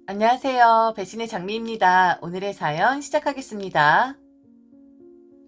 안녕하세요. 배신의 장미입니다. 오늘의 사연 시작하겠습니다.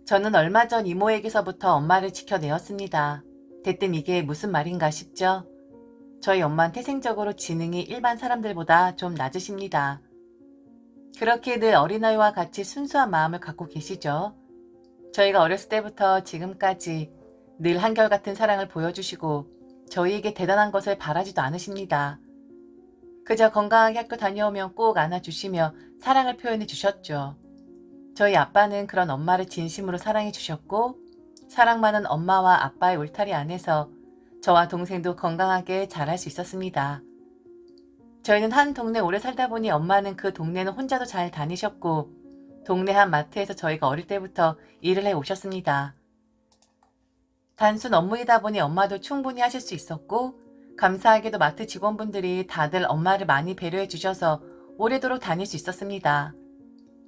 저는 얼마 전 이모에게서부터 엄마를 지켜내었습니다. 대뜸 이게 무슨 말인가 싶죠? 저희 엄마는 태생적으로 지능이 일반 사람들보다 좀 낮으십니다. 그렇게 늘 어린아이와 같이 순수한 마음을 갖고 계시죠. 저희가 어렸을 때부터 지금까지 늘 한결같은 사랑을 보여주시고 저희에게 대단한 것을 바라지도 않으십니다. 그저 건강하게 학교 다녀오면 꼭 안아주시며 사랑을 표현해 주셨죠. 저희 아빠는 그런 엄마를 진심으로 사랑해 주셨고 사랑 많은 엄마와 아빠의 울타리 안에서 저와 동생도 건강하게 자랄 수 있었습니다. 저희는 한 동네 오래 살다 보니 엄마는 그 동네는 혼자도 잘 다니셨고 동네 한 마트에서 저희가 어릴 때부터 일을 해 오셨습니다. 단순 업무이다 보니 엄마도 충분히 하실 수 있었고 감사하게도 마트 직원분들이 다들 엄마를 많이 배려해 주셔서 오래도록 다닐 수 있었습니다.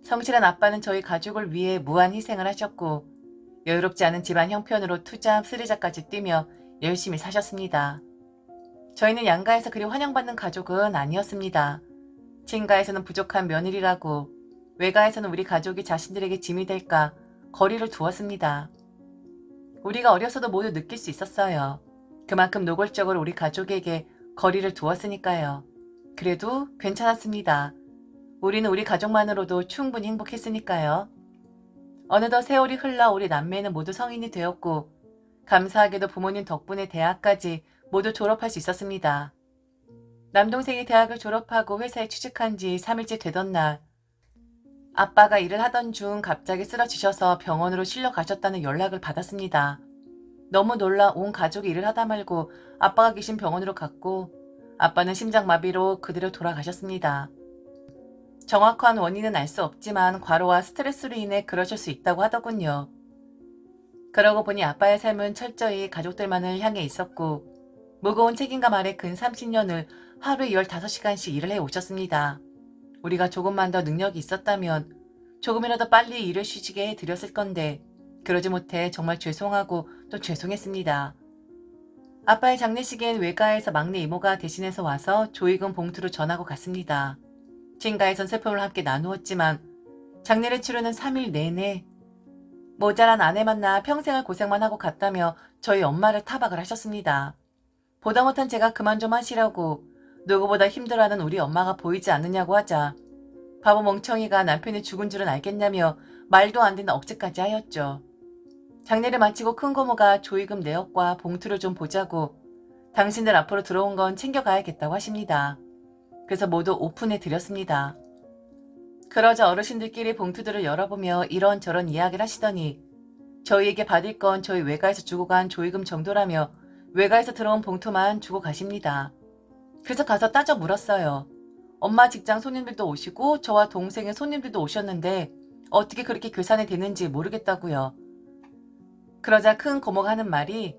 성실한 아빠는 저희 가족을 위해 무한 희생을 하셨고 여유롭지 않은 집안 형편으로 투잡 쓰리잡까지 뛰며 열심히 사셨습니다. 저희는 양가에서 그리 환영받는 가족은 아니었습니다. 친가에서는 부족한 며느리라고 외가에서는 우리 가족이 자신들에게 짐이 될까 거리를 두었습니다. 우리가 어려서도 모두 느낄 수 있었어요. 그만큼 노골적으로 우리 가족에게 거리를 두었으니까요. 그래도 괜찮았습니다. 우리는 우리 가족만으로도 충분히 행복했으니까요. 어느덧 세월이 흘러 우리 남매는 모두 성인이 되었고 감사하게도 부모님 덕분에 대학까지 모두 졸업할 수 있었습니다. 남동생이 대학을 졸업하고 회사에 취직한 지 3일째 되던 날 아빠가 일을 하던 중 갑자기 쓰러지셔서 병원으로 실려 가셨다는 연락을 받았습니다. 너무 놀라 온 가족이 일을 하다 말고 아빠가 계신 병원으로 갔고 아빠는 심장마비로 그대로 돌아가셨습니다. 정확한 원인은 알 수 없지만 과로와 스트레스로 인해 그러실 수 있다고 하더군요. 그러고 보니 아빠의 삶은 철저히 가족들만을 향해 있었고 무거운 책임감 아래 근 30년을 하루에 15시간씩 일을 해 오셨습니다. 우리가 조금만 더 능력이 있었다면 조금이라도 빨리 일을 쉬시게 해드렸을 건데 그러지 못해 정말 죄송하고 또 죄송했습니다. 아빠의 장례식엔 외가에서 막내 이모가 대신해서 와서 조의금 봉투를 전하고 갔습니다. 친가에선 슬픔을 함께 나누었지만 장례를 치르는 3일 내내 모자란 아내 만나 평생을 고생만 하고 갔다며 저희 엄마를 타박을 하셨습니다. 보다 못한 제가 그만 좀 하시라고 누구보다 힘들어하는 우리 엄마가 보이지 않느냐고 하자 바보 멍청이가 남편이 죽은 줄은 알겠냐며 말도 안 되는 억지까지 하였죠. 장례를 마치고 큰 고모가 조의금 내역과 봉투를 좀 보자고 당신들 앞으로 들어온 건 챙겨가야겠다고 하십니다. 그래서 모두 오픈해 드렸습니다. 그러자 어르신들끼리 봉투들을 열어보며 이런저런 이야기를 하시더니 저희에게 받을 건 저희 외가에서 주고 간 조의금 정도라며 외가에서 들어온 봉투만 주고 가십니다. 그래서 가서 따져 물었어요. 엄마 직장 손님들도 오시고 저와 동생의 손님들도 오셨는데 어떻게 그렇게 계산이 되는지 모르겠다고요. 그러자 큰 고모가 하는 말이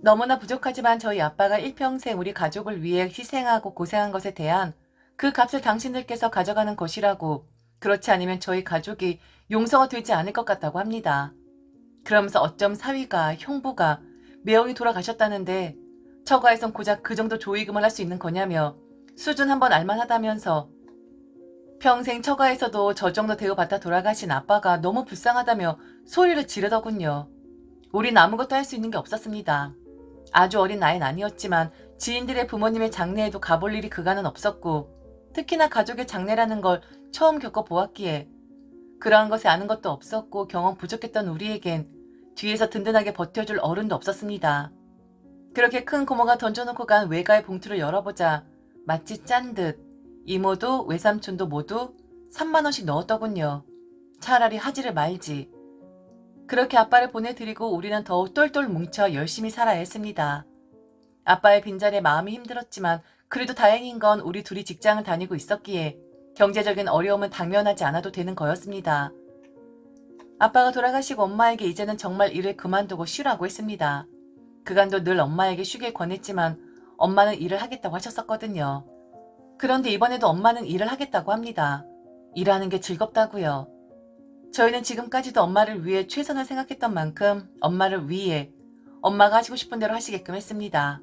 너무나 부족하지만 저희 아빠가 일평생 우리 가족을 위해 희생하고 고생한 것에 대한 그 값을 당신들께서 가져가는 것이라고 그렇지 않으면 저희 가족이 용서가 되지 않을 것 같다고 합니다. 그러면서 어쩜 사위가 형부가 매형이 돌아가셨다는데 처가에선 고작 그 정도 조의금을 할 수 있는 거냐며 수준 한번 알만하다면서 평생 처가에서도 저 정도 대우받다 돌아가신 아빠가 너무 불쌍하다며 소리를 지르더군요. 우린 아무것도 할 수 있는 게 없었습니다. 아주 어린 나이는 아니었지만 지인들의 부모님의 장례에도 가볼 일이 그간은 없었고 특히나 가족의 장례라는 걸 처음 겪어보았기에 그러한 것에 아는 것도 없었고 경험 부족했던 우리에겐 뒤에서 든든하게 버텨줄 어른도 없었습니다. 그렇게 큰 고모가 던져놓고 간 외가의 봉투를 열어보자 마치 짠 듯 이모도 외삼촌도 모두 3만 원씩 넣었더군요. 차라리 하지를 말지. 그렇게 아빠를 보내드리고 우리는 더욱 똘똘 뭉쳐 열심히 살아야 했습니다. 아빠의 빈자리에 마음이 힘들었지만 그래도 다행인 건 우리 둘이 직장을 다니고 있었기에 경제적인 어려움은 당면하지 않아도 되는 거였습니다. 아빠가 돌아가시고 엄마에게 이제는 정말 일을 그만두고 쉬라고 했습니다. 그간도 늘 엄마에게 쉬길 권했지만 엄마는 일을 하겠다고 하셨었거든요. 그런데 이번에도 엄마는 일을 하겠다고 합니다. 일하는 게 즐겁다고요. 저희는 지금까지도 엄마를 위해 최선을 생각했던 만큼 엄마를 위해 엄마가 하시고 싶은 대로 하시게끔 했습니다.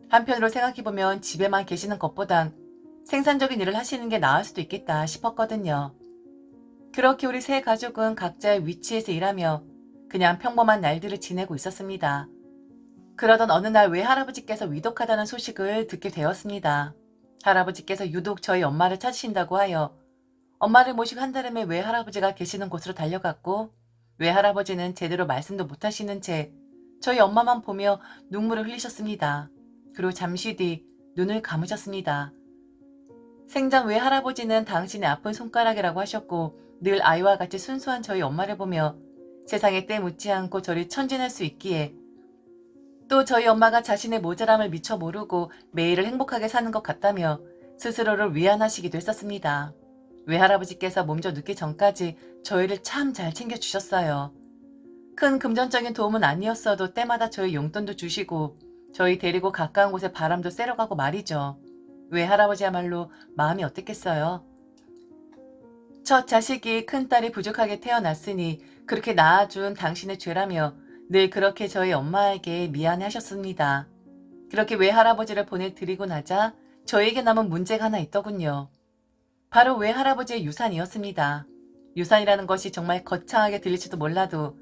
한편으로 생각해보면 집에만 계시는 것보단 생산적인 일을 하시는 게 나을 수도 있겠다 싶었거든요. 그렇게 우리 세 가족은 각자의 위치에서 일하며 그냥 평범한 날들을 지내고 있었습니다. 그러던 어느 날 외할아버지께서 위독하다는 소식을 듣게 되었습니다. 할아버지께서 유독 저희 엄마를 찾으신다고 하여 엄마를 모시고 한달음에 외할아버지가 계시는 곳으로 달려갔고, 외할아버지는 제대로 말씀도 못하시는 채 저희 엄마만 보며 눈물을 흘리셨습니다. 그리고 잠시 뒤 눈을 감으셨습니다. 생전 외할아버지는 당신의 아픈 손가락이라고 하셨고, 늘 아이와 같이 순수한 저희 엄마를 보며 세상에 때 묻지 않고 저를 천진할 수 있기에, 또 저희 엄마가 자신의 모자람을 미처 모르고 매일을 행복하게 사는 것 같다며 스스로를 위안하시기도 했었습니다. 외할아버지께서 몸져 눕기 전까지 저희를 참 잘 챙겨주셨어요. 큰 금전적인 도움은 아니었어도 때마다 저희 용돈도 주시고 저희 데리고 가까운 곳에 바람도 쐬러 가고 말이죠. 외할아버지야말로 마음이 어땠겠어요. 첫 자식이 큰딸이 부족하게 태어났으니 그렇게 낳아준 당신의 죄라며 늘 그렇게 저희 엄마에게 미안해하셨습니다. 그렇게 외할아버지를 보내드리고 나자 저에게 남은 문제가 하나 있더군요. 바로 외할아버지의 유산이었습니다. 유산이라는 것이 정말 거창하게 들릴지도 몰라도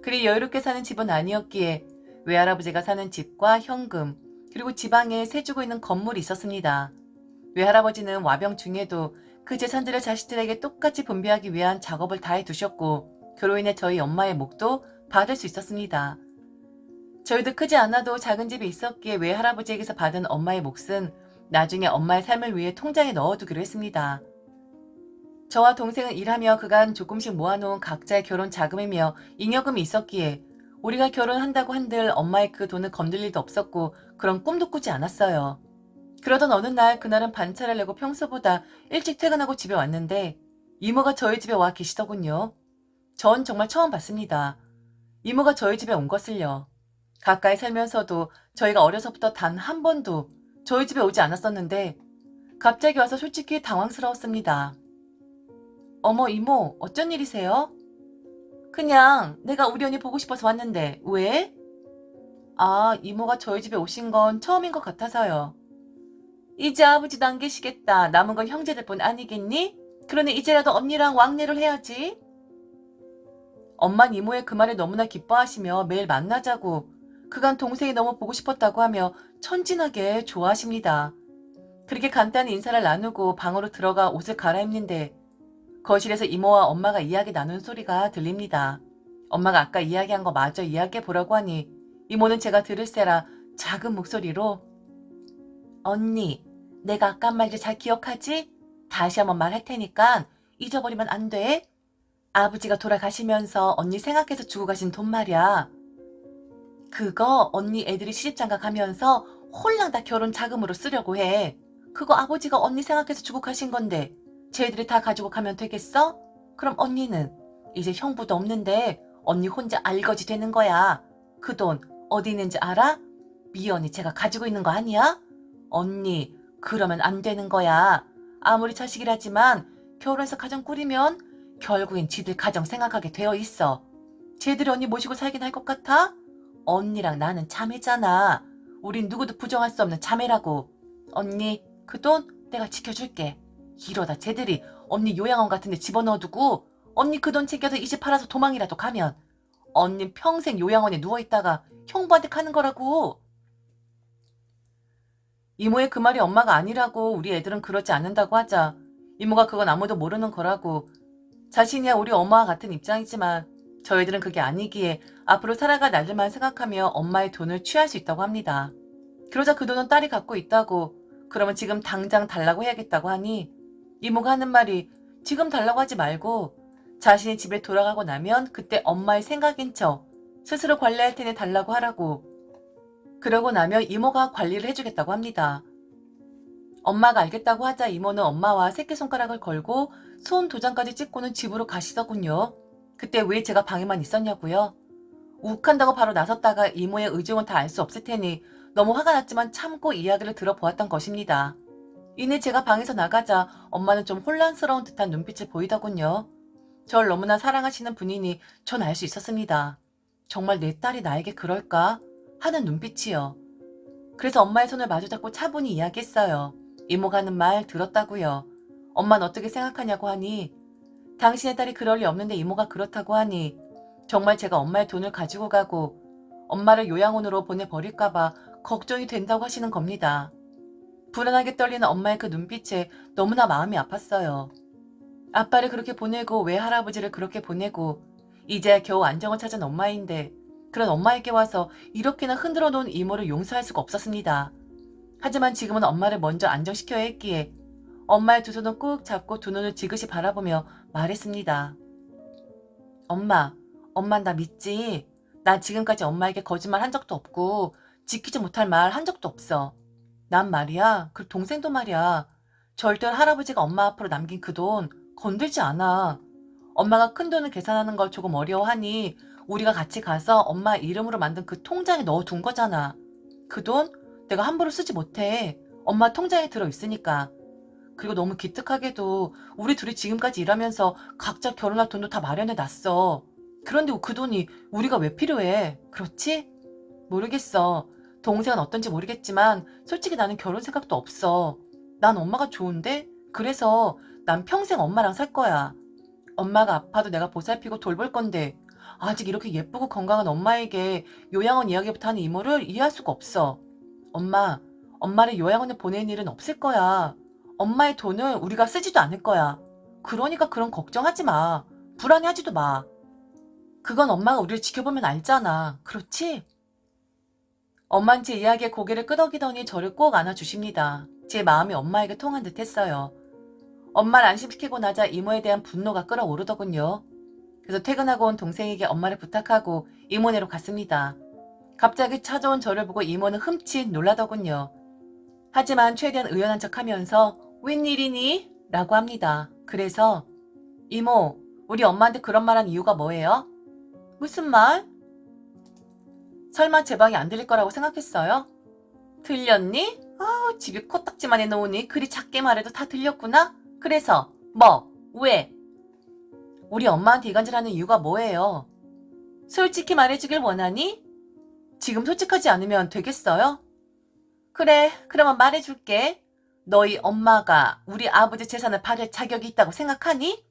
그리 여유롭게 사는 집은 아니었기에 외할아버지가 사는 집과 현금, 그리고 지방에 세주고 있는 건물이 있었습니다. 외할아버지는 와병 중에도 그 재산들을 자식들에게 똑같이 분배하기 위한 작업을 다 해두셨고, 그로 인해 저희 엄마의 몫도 받을 수 있었습니다. 저희도 크지 않아도 작은 집이 있었기에 외할아버지에게서 받은 엄마의 몫은 나중에 엄마의 삶을 위해 통장에 넣어두기로 했습니다. 저와 동생은 일하며 그간 조금씩 모아놓은 각자의 결혼 자금이며 잉여금이 있었기에 우리가 결혼한다고 한들 엄마의 그 돈을 건들 일도 없었고 그런 꿈도 꾸지 않았어요. 그러던 어느 날, 그날은 반차를 내고 평소보다 일찍 퇴근하고 집에 왔는데 이모가 저희 집에 와 계시더군요. 전 정말 처음 봤습니다. 이모가 저희 집에 온 것을요. 가까이 살면서도 저희가 어려서부터 단 한 번도 저희 집에 오지 않았었는데 갑자기 와서 솔직히 당황스러웠습니다. 어머, 이모, 어쩐 일이세요? 그냥 내가 우리 언니 보고 싶어서 왔는데 왜? 아, 이모가 저희 집에 오신 건 처음인 것 같아서요. 이제 아버지도 안 계시겠다. 남은 건 형제들뿐 아니겠니? 그러니 이제라도 언니랑 왕래를 해야지. 엄만 이모의 그 말에 너무나 기뻐하시며 매일 만나자고, 그간 동생이 너무 보고 싶었다고 하며 천진하게 좋아하십니다. 그렇게 간단히 인사를 나누고 방으로 들어가 옷을 갈아입는데 거실에서 이모와 엄마가 이야기 나눈 소리가 들립니다. 엄마가 아까 이야기한 거 마저 이야기해 보라고 하니 이모는 제가 들을세라 작은 목소리로, 언니, 내가 아까 한 말들 잘 기억하지? 다시 한번 말할 테니까 잊어버리면 안 돼. 아버지가 돌아가시면서 언니 생각해서 주고 가신 돈 말이야. 그거 언니 애들이 시집장가 가면서 홀랑 다 결혼 자금으로 쓰려고 해. 그거 아버지가 언니 생각해서 주고 가신 건데 쟤들이 다 가지고 가면 되겠어? 그럼 언니는 이제 형부도 없는데 언니 혼자 알거지 되는 거야. 그 돈 어디 있는지 알아? 미연이 제가 가지고 있는 거 아니야? 언니, 그러면 안 되는 거야. 아무리 자식이라지만 결혼해서 가정 꾸리면 결국엔 지들 가정 생각하게 되어 있어. 쟤들이 언니 모시고 살긴 할 것 같아? 언니랑 나는 자매잖아. 우린 누구도 부정할 수 없는 자매라고. 언니, 그 돈 내가 지켜줄게. 이러다 쟤들이 언니 요양원 같은 데 집어넣어두고 언니 그 돈 챙겨서 이 집 팔아서 도망이라도 가면 언니 평생 요양원에 누워있다가 형부한테 가는 거라고. 이모의 그 말이 엄마가 아니라고 우리 애들은 그러지 않는다고 하자 이모가 그건 아무도 모르는 거라고, 자신이야 우리 엄마와 같은 입장이지만 저희들은 그게 아니기에 앞으로 살아갈 날들만 생각하며 엄마의 돈을 취할 수 있다고 합니다. 그러자 그 돈은 딸이 갖고 있다고, 그러면 지금 당장 달라고 해야겠다고 하니 이모가 하는 말이 지금 달라고 하지 말고 자신이 집에 돌아가고 나면 그때 엄마의 생각인 척 스스로 관리할 테니 달라고 하라고. 그러고 나면 이모가 관리를 해주겠다고 합니다. 엄마가 알겠다고 하자 이모는 엄마와 새끼손가락을 걸고 손 도장까지 찍고는 집으로 가시더군요. 그때 왜 제가 방에만 있었냐고요? 욱한다고 바로 나섰다가 이모의 의중은 다 알 수 없을 테니 너무 화가 났지만 참고 이야기를 들어보았던 것입니다. 이내 제가 방에서 나가자 엄마는 좀 혼란스러운 듯한 눈빛을 보이더군요. 절 너무나 사랑하시는 분이니 전 알 수 있었습니다. 정말 내 딸이 나에게 그럴까? 하는 눈빛이요. 그래서 엄마의 손을 마주잡고 차분히 이야기했어요. 이모가 하는 말 들었다고요. 엄마는 어떻게 생각하냐고 하니 당신의 딸이 그럴 리 없는데 이모가 그렇다고 하니 정말 제가 엄마의 돈을 가지고 가고 엄마를 요양원으로 보내버릴까봐 걱정이 된다고 하시는 겁니다. 불안하게 떨리는 엄마의 그 눈빛에 너무나 마음이 아팠어요. 아빠를 그렇게 보내고 외할아버지를 그렇게 보내고 이제야 겨우 안정을 찾은 엄마인데 그런 엄마에게 와서 이렇게나 흔들어 놓은 이모를 용서할 수가 없었습니다. 하지만 지금은 엄마를 먼저 안정시켜야 했기에 엄마의 두 손을 꾹 잡고 두 눈을 지그시 바라보며 말했습니다. 엄마 나 믿지? 난 지금까지 엄마에게 거짓말 한 적도 없고 지키지 못할 말 한 적도 없어. 난 말이야, 그 동생도 말이야. 절대 할아버지가 엄마 앞으로 남긴 그 돈 건들지 않아. 엄마가 큰 돈을 계산하는 걸 조금 어려워하니 우리가 같이 가서 엄마 이름으로 만든 그 통장에 넣어둔 거잖아. 그 돈 내가 함부로 쓰지 못해. 엄마 통장에 들어있으니까. 그리고 너무 기특하게도 우리 둘이 지금까지 일하면서 각자 결혼할 돈도 다 마련해놨어. 그런데 그 돈이 우리가 왜 필요해? 그렇지? 모르겠어. 동생은 어떤지 모르겠지만 솔직히 나는 결혼 생각도 없어. 난 엄마가 좋은데? 그래서 난 평생 엄마랑 살 거야. 엄마가 아파도 내가 보살피고 돌볼 건데 아직 이렇게 예쁘고 건강한 엄마에게 요양원 이야기부터 하는 이모를 이해할 수가 없어. 엄마를 요양원에 보내는 일은 없을 거야. 엄마의 돈을 우리가 쓰지도 않을 거야. 그러니까 그런 걱정하지 마. 불안해하지도 마. 그건 엄마가 우리를 지켜보면 알잖아. 그렇지? 엄마는 제 이야기에 고개를 끄덕이더니 저를 꼭 안아주십니다. 제 마음이 엄마에게 통한 듯 했어요. 엄마를 안심시키고 나자 이모에 대한 분노가 끓어오르더군요. 그래서 퇴근하고 온 동생에게 엄마를 부탁하고 이모네로 갔습니다. 갑자기 찾아온 저를 보고 이모는 흠칫 놀라더군요. 하지만 최대한 의연한 척하면서 웬일이니? 라고 합니다. 그래서 이모, 우리 엄마한테 그런 말한 이유가 뭐예요? 무슨 말? 설마 제 방이 안 들릴 거라고 생각했어요? 들렸니? 집이 코딱지만 해놓으니 그리 작게 말해도 다 들렸구나? 그래서 뭐? 왜? 우리 엄마한테 이간질하는 이유가 뭐예요? 솔직히 말해주길 원하니? 지금 솔직하지 않으면 되겠어요? 그래, 그러면 말해줄게. 너희 엄마가 우리 아버지 재산을 받을 자격이 있다고 생각하니?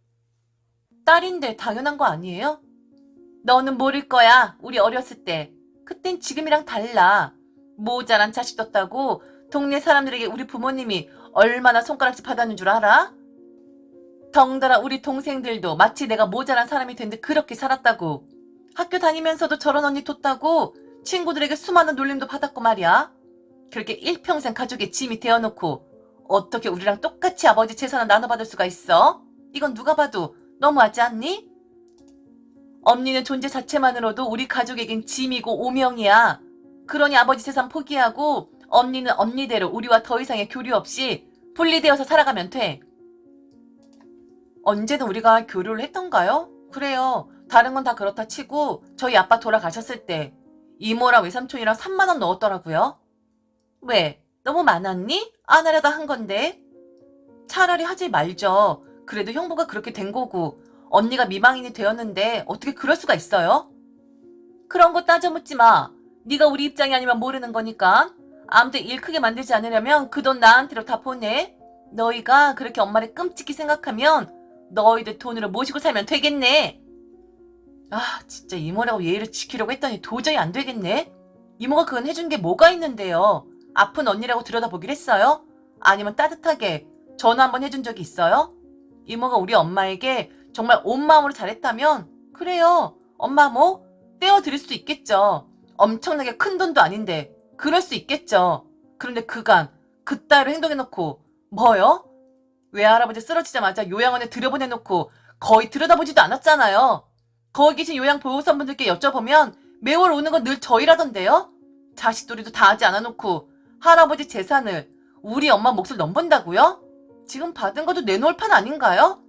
딸인데 당연한 거 아니에요? 너는 모를 거야. 우리 어렸을 때. 그땐 지금이랑 달라. 모자란 자식 뒀다고 동네 사람들에게 우리 부모님이 얼마나 손가락질 받았는 줄 알아? 덩달아 우리 동생들도 마치 내가 모자란 사람이 된 듯 그렇게 살았다고. 학교 다니면서도 저런 언니 뒀다고 친구들에게 수많은 놀림도 받았고 말이야. 그렇게 일평생 가족의 짐이 되어놓고 어떻게 우리랑 똑같이 아버지 재산을 나눠받을 수가 있어? 이건 누가 봐도 너무하지 않니? 엄니는 존재 자체만으로도 우리 가족에겐 짐이고 오명이야. 그러니 아버지 재산 포기하고 엄니는 엄니대로 우리와 더 이상의 교류 없이 분리되어서 살아가면 돼. 언제는 우리가 교류를 했던가요? 그래요. 다른 건 다 그렇다 치고 저희 아빠 돌아가셨을 때 이모랑 외삼촌이랑 3만 원 넣었더라고요. 왜? 너무 많았니? 안 하려다 한 건데. 차라리 하지 말죠. 그래도 형부가 그렇게 된 거고 언니가 미망인이 되었는데 어떻게 그럴 수가 있어요? 그런 거 따져 묻지 마. 네가 우리 입장이 아니면 모르는 거니까. 아무튼 일 크게 만들지 않으려면 그 돈 나한테로 다 보내. 너희가 그렇게 엄마를 끔찍히 생각하면 너희들 돈으로 모시고 살면 되겠네. 진짜 이모라고 예의를 지키려고 했더니 도저히 안 되겠네. 이모가 그건 해준 게 뭐가 있는데요. 아픈 언니라고 들여다보길 했어요? 아니면 따뜻하게 전화 한번 해준 적이 있어요? 이모가 우리 엄마에게 정말 온 마음으로 잘했다면 그래요. 엄마 뭐 떼어드릴 수도 있겠죠. 엄청나게 큰 돈도 아닌데 그럴 수 있겠죠. 그런데 그간 그따위로 행동해놓고 뭐요? 외할아버지 쓰러지자마자 요양원에 들여보내놓고 거의 들여다보지도 않았잖아요. 거기 계신 요양보호사분들께 여쭤보면 매월 오는 건 늘 저희라던데요. 자식돌이도 다 하지 않아놓고 할아버지 재산을 우리 엄마 몫을 넘본다고요? 지금 받은 것도 내놓을 판 아닌가요?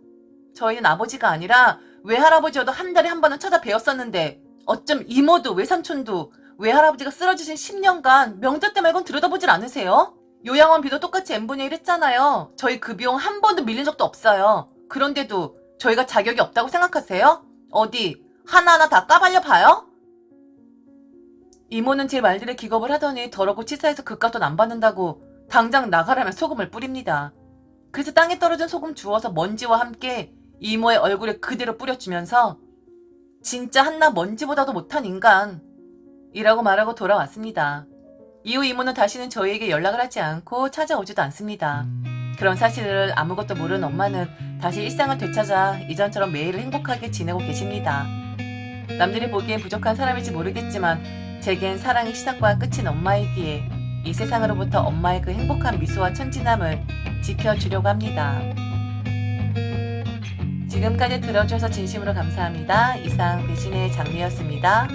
저희는 아버지가 아니라 외할아버지여도 한 달에 한 번은 찾아뵈었었는데 어쩜 이모도 외삼촌도 외할아버지가 쓰러지신 10년간 명절 때 말곤 들여다보질 않으세요? 요양원비도 똑같이 n분의 1 했잖아요. 저희 그 비용 한 번도 밀린 적도 없어요. 그런데도 저희가 자격이 없다고 생각하세요? 어디 하나하나 다 까발려 봐요? 이모는 제 말들에 기겁을 하더니 더럽고 치사해서 그깟 돈 안 받는다고 당장 나가라며 소금을 뿌립니다. 그래서 땅에 떨어진 소금 주워서 먼지와 함께 이모의 얼굴에 그대로 뿌려주면서 진짜 한나 먼지보다도 못한 인간 이라고 말하고 돌아왔습니다. 이후 이모는 다시는 저희에게 연락을 하지 않고 찾아오지도 않습니다. 그런 사실을 아무것도 모르는 엄마는 다시 일상을 되찾아 이전처럼 매일 행복하게 지내고 계십니다. 남들이 보기엔 부족한 사람일지 모르겠지만 제겐 사랑의 시작과 끝인 엄마이기에 이 세상으로부터 엄마의 그 행복한 미소와 천진함을 지켜주려고 합니다. 지금까지 들어주셔서 진심으로 감사합니다. 이상 배신의 장미였습니다.